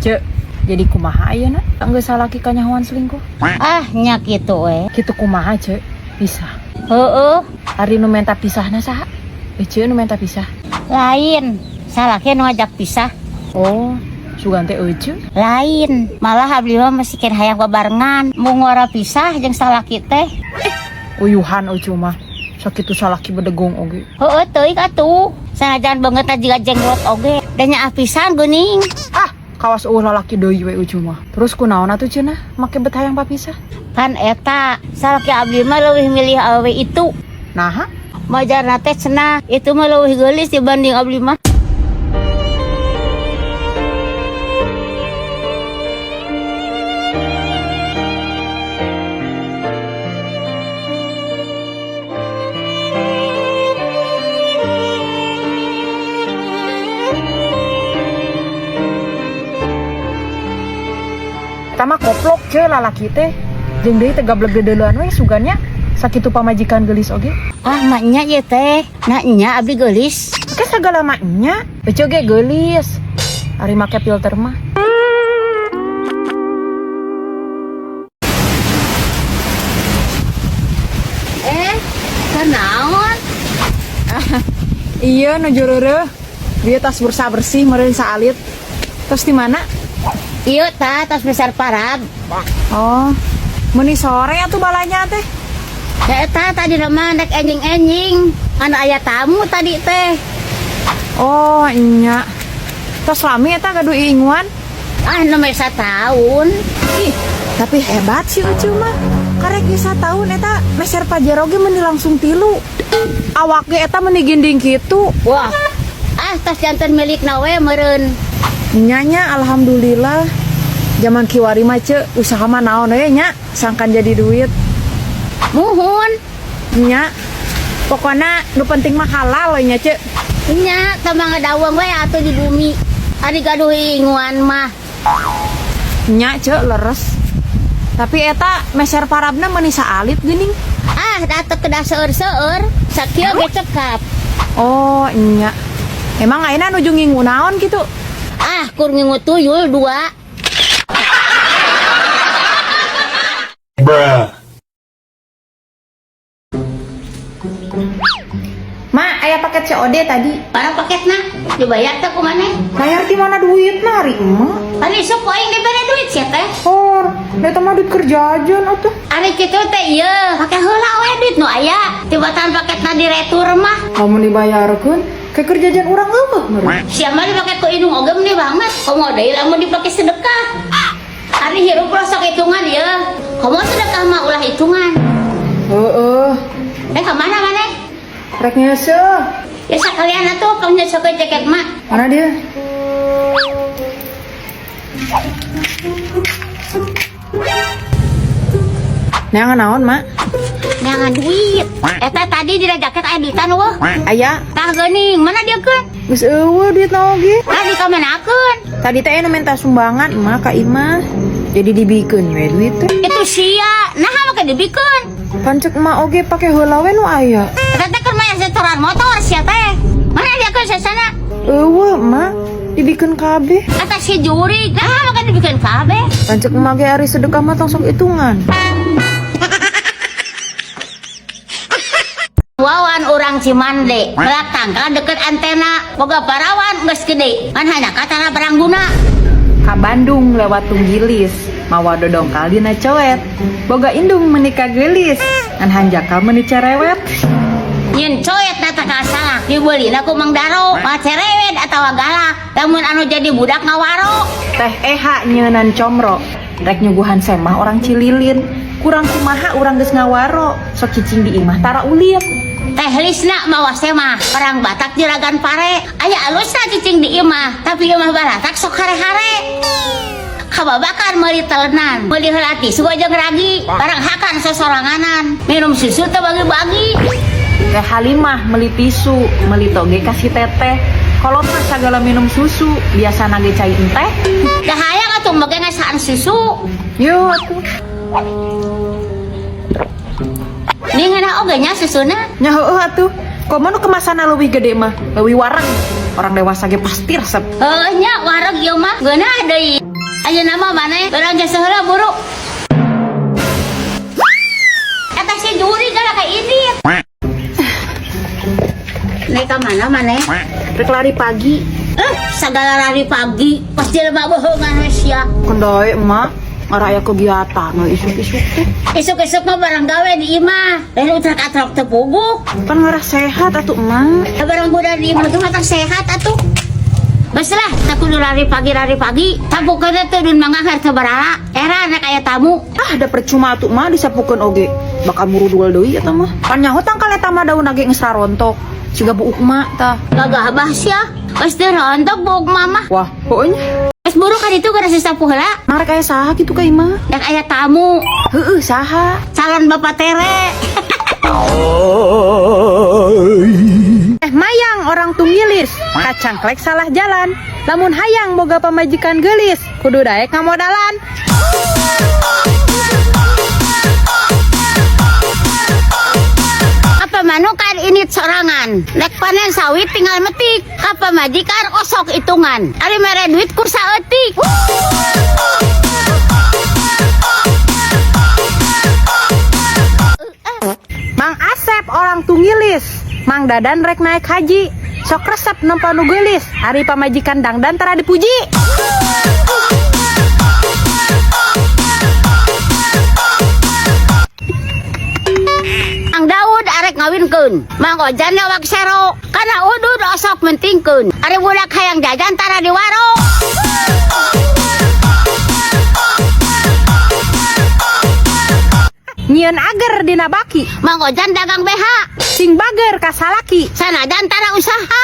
Cek, jadi kumaha ayeuna? Enggeus salaki kanyahoan selingkuh. Ah, nya kitu we. Kitu kumaha, Cek? Pisah. Heueuh, Ari nu menta pisahna saha? Cek nu menta pisah. lain. Salaki nu ngajak pisah. Oh, sugan teh euceuk. Lain, malah abdi mah masih keur hayang babarengan. Mun ngora pisah jeung salaki teh. Uyuhan euceuk mah. Sakitu salaki bedegong oge. Heueuh teuing atuh. Sanajan banget jiga jenglot oge. Da nya pisan geuning. Ah, kawas lalaki deui we euceuk mah. Terus kunaon atuh cenah make bet hayang papisah? Kan eta, salaki abdi mah leuwih milih awewe itu. Naha? Majarna teh cenah, itu mah leuwih geulis dibanding abdi mah. Tama koplok ce lalaki teh. Jeung deui teh gablek dedeuleuan we sugannya sakitu pamajikan geulis oge. Ah, maknya ye teh. Nya abdi geulis. Ke sagala maknya, euceuk ge geulis. Ari make filter mah. Kenaon? Iya nu joreureeh. Dia tas bursa bersih meureun saalit. Terus di mana? Ieu tah tos besar parab. Oh, meuni sore atuh balanya teh. Ya eta tadi mah dek enjing-enjing. Anu aya tamu tadi teh. Oh, nya. Tos lami eta gaduh iinguan. Ah, nu meh sataun. Ih, tapi hebat sih Ucu mah. Karek ge sataun eta meser pajero ge meuni langsung 3. Awak ge eta meuni ginding kitu. Wah. Ah, tos janten milikna we meureun. Nyanya alhamdulillah. Zaman kiwari mah ceuk usaha mah naon we nya, sangkan jadi duit. Muhun. Nya. Pokona nu penting mah halal we nya ceuk. Nya tambah ngadawang we atuh di bumi. Ari gaduh inguan mah. Nya ceuk leres. Tapi eta meser parabna meuni saalit geuning. Ah, atuh kedah seueur-seueur. Sakieu ge cekap. Oh, nya. Emang ayeuna nuju ngingu naon kitu? Ah, kur ngingu tuyul 2. Bruh. Ma, aya paket COD tadi. Para paketna dibayar teh kumaneh? Bayar di mana duit mari emak? Ari sok poing dibere duit sia teh. Hor, eta mah duit kerjaan atuh. Ari kitu teh ieu, hake heula we duit nu aya. Tibatan paketna diretur mah. Kamu dibayarkeun ke kerjaan urang eueuh meureun. Sia mah dipake ku indung oge meni banget. Komo deui lamun dipake sedekah. Ari hirup rosok hitungan ieu. Komo sedekah mah ulah hitungan. Heeh. Ka mana maneh? Rek nyeseuh. Ya sakalian atuh kamu nyesokeun ceket mak. Mana dia? Neangan naon, Mak? Jangan duit. Eta tadi di jaket aya duitan weuh. Aya, Tah geuning, mana dia keun? geus eueuh duit na oge. Tadi ka manakeun? Tadi teh anu minta sumbangan emak ka imah. Jadi dibikeun we duit teh. Itu sia. Nah mah ka dibikeun. Kan cek emak oge pake heula we nu aya. Eta teh keur maya setoran motor sia teh. Mana dia keun sasana? Eueuh, emak. Dibikeun kabeh. Eta si jurig. Nah mah ka dibikeun kabeh. Kan cek emak ge ari sedekah mah tong sok hitungan. Wawan orang Cimande, melak tangkal deket antena, boga parawan geus gede, kan hanya katana berangguna. Ka Bandung lewat Tunggilis, mawa dodongkal dina coet. Boga indung menikah gelis, ngan hanjaka meuni cerewet. Yen coet nata kasalak dibelina ku Mang Daro, mah cerewet atawa galak, lamun anu jadi budak ngawaro. Teh Eha nyeunan comro, rek nyuguhan semah orang Cililin. Kurang kumaha urang geus ngawaro, sok cicing di imah tara uliet. Teh Lisna mawa semah, orang Batak juragan pare. Aya alusna cicing di imah, tapi imah Baratak sok hare-hare. Kababakan meuli telenan, meuli heula tisu jeung ragi, barang hakan sosoranganan, minum susu teh bagi-bagi. Teh Halimah meuli tisu, meuli toge kasih teteh. Kolot mah sagala minum susu, biasana ge cai teh. Dah hayang atuh make ngasaan susu. Yo atuh. Ini ngena oge nya susuna. Nya heueuh atuh. Komo nu kemasanna leuwih gede mah, leuwih wareg. Orang dewasa ge pasti resep. Heuh nya wareg ieu mah geunah deui. Ayo nama mana? Orang jasa heula buru. Eta si juri galak ka ini. Naik ke mana mana? Rek lari pagi. Segala lari pagi. Pas jelema bohongan wes ya. Kendai emak ngaraya kegiatan isuk-isuk teh. Isuk-isuk mah barang gawe di imah. Lalu utrak-atrak tepugu. Kan ngarah sehat atuh emak. Barang budak di imah tuh matang sehat atuh. Baslah, tak kudu lari pagi. Tampuk kada tuh dun mangahar sabarala. Era anak aya tamu. Da percuma atuh emak disapukeun oge. Bakal murudual deui eta mah. Pan nyaho tangkal eta mah daun age geus sarontok. Siga buuk emak tah. Gagah bahas ya. Pas teu rontok buuk mama. Wah, pokoknya Pas buru kan itu kada sasapu heula. marek aya saha kitu ka imah. Yang aya tamu. Heueuh saha? Calon bapak tere. Mayang orang tunggilis, kacang klek salah jalan. Lamun hayang boga pamajikan gelis, kudu daek ngamodalan. Apa manukan init sorangan. Nek panen sawit tinggal metik. Apa majikan osok hitungan. Ari mere duit kursa eutik. Mang Asep orang tunggilis, Mang Dadan rek naik haji. Sok resep nempa nu geulis, ari pamajikan dangdan tara dipuji. Ang Daud arek ngawinkeun. Mang Ojan nyawak sero. Kana udud osok mentingkeun. Ari budak hayang jajan tara di warung. Nyieun ager dina baki, Mang Ojan dagang BH. sing bager ka salaki. Sanajan tara usaha.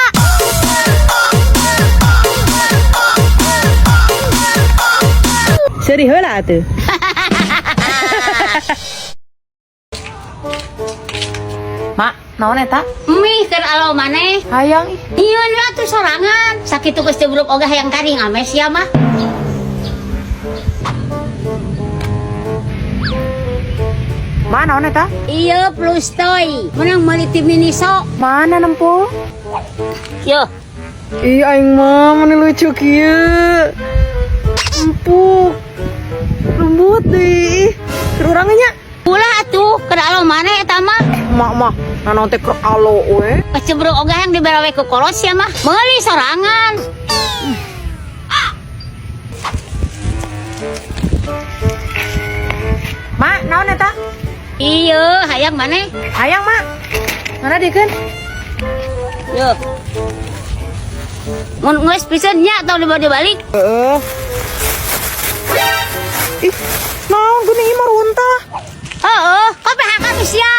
Seuri heula atuh. Mak, naon eta? Mih keur alo maneh. Hayang ih. Ieun lah tuh sorangan. Sakitu geus jebruk oge hayang karing ames ya mah. Ma, naon eta? Iya plus toy. Menang meuli tim Miniso. Mana nempo? Yo. Ih, aing mah mana lucu kieu. Empuk. Lembut deh. Urangnya Ulah atuh keur alo maneh eta mah. mah nanon teh keur alo we. Pas jebruk oge hayang diberawe ku kolos ya mah. Meuli sorangan. Ma, naon eta? Iya, hayang maneh. Hayang, Ma. Mana dikeun? Yo. Mun geus pisan nya tong dibalik. Ih, naon geuning ieu mah runtah. Heeh, kopi hakan sia.